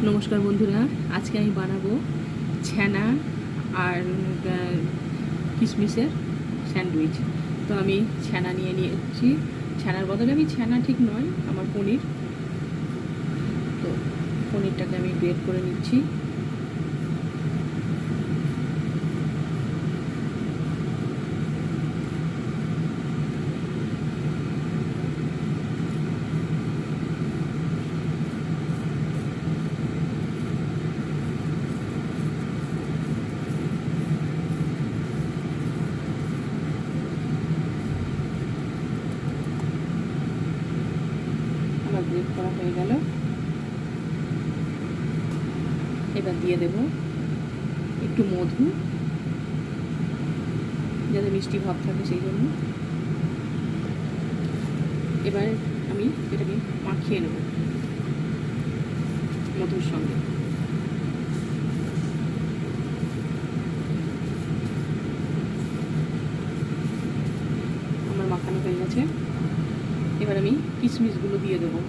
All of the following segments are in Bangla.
নমস্কার বন্ধুরা, আজকে আমি বানাবো ছানা আর কিশমিশের স্যান্ডউইচ। তো আমি ছানা নিয়ে নিয়েছি। ছানার বদলে আমি ছানা ঠিক নয়, আমার পনির। তো পনিরটাকে আমি গ্রেট করে নিচ্ছি। আমার গ্রেট করা হয়ে গেল। এবার দিয়ে দেব একটু মধু, যাতে মিষ্টি ভাব থাকে সেই জন্য। এবার আমি এটাকে মাখিয়ে নেব মধুর সঙ্গে। আমার মাখানো হয়ে গেছে। এবার আমি কিশমিশগুলো দিয়ে দেবো।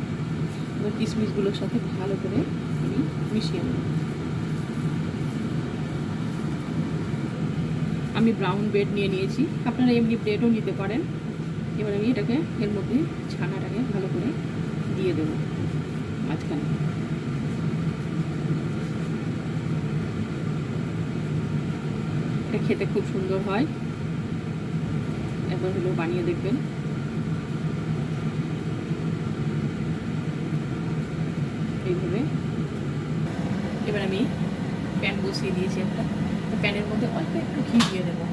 এবার কিশমিশগুলোর সাথে ভালো করে আমি মিশিয়ে নেব। আমি ব্রাউন ব্রেড নিয়ে নিয়েছি, আপনারা এমনি ব্রেডও নিতে পারেন। এবার আমি এটাকে এর মধ্যে ছানাটাকে ভালো করে দিয়ে দেব মাঝখানে। এটা খেতে খুব সুন্দর হয়, একবার হলেও বানিয়ে দেখবেন। এইভাবে এবার আমি প্যান বসিয়ে দিয়েছি একটা। তো প্যানের মধ্যে অল্প একটু ঘি দিয়ে দেবো,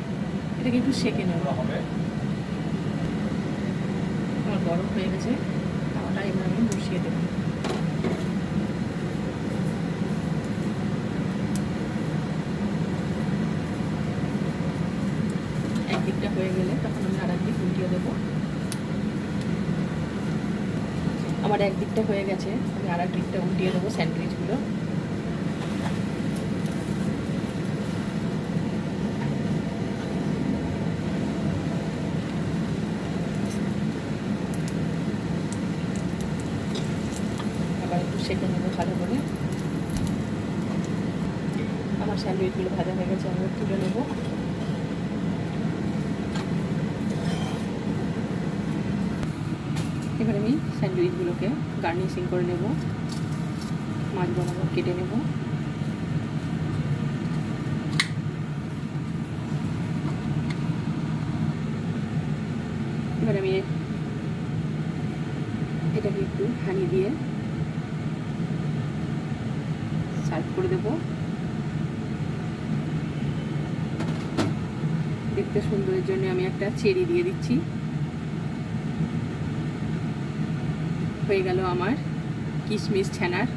এটাকে একটু সেঁকে নেব। আমার গরম হয়ে গেছে তাওয়াটা, এবার আমি বসিয়ে দেবো। একদিকটা হয়ে গেলে তখন আমি আর একদিক উল্টিয়ে দেবো। আমার একদিকটা হয়ে গেছে, আমি আর একদিকটা উল্টিয়ে দেবো স্যান্ডউইচগুলো। আবার একটু সেঁকে নেবো ভালো করে। আমার স্যান্ডউইচগুলো ভাজা হয়ে গেছে, আমি তুলে নেবো। এবার আমি স্যান্ডউইচগুলোকে গার্নিশিং করে নেব, মাছ বরাবর কেটে নেব। এবার আমি এটাকে একটু হানি দিয়ে সার্ভ করে দেব। দেখতে সুন্দরের জন্য আমি একটা চেরি দিয়ে দিচ্ছি। হয়ে গেল আমার কিশমিশ ছানার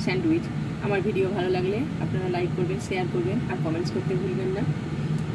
স্যান্ডউইচ। আমার ভিডিও ভালো লাগলে আপনারা লাইক করবেন, শেয়ার করবেন আর কমেন্টস করতে ভুলবেন না।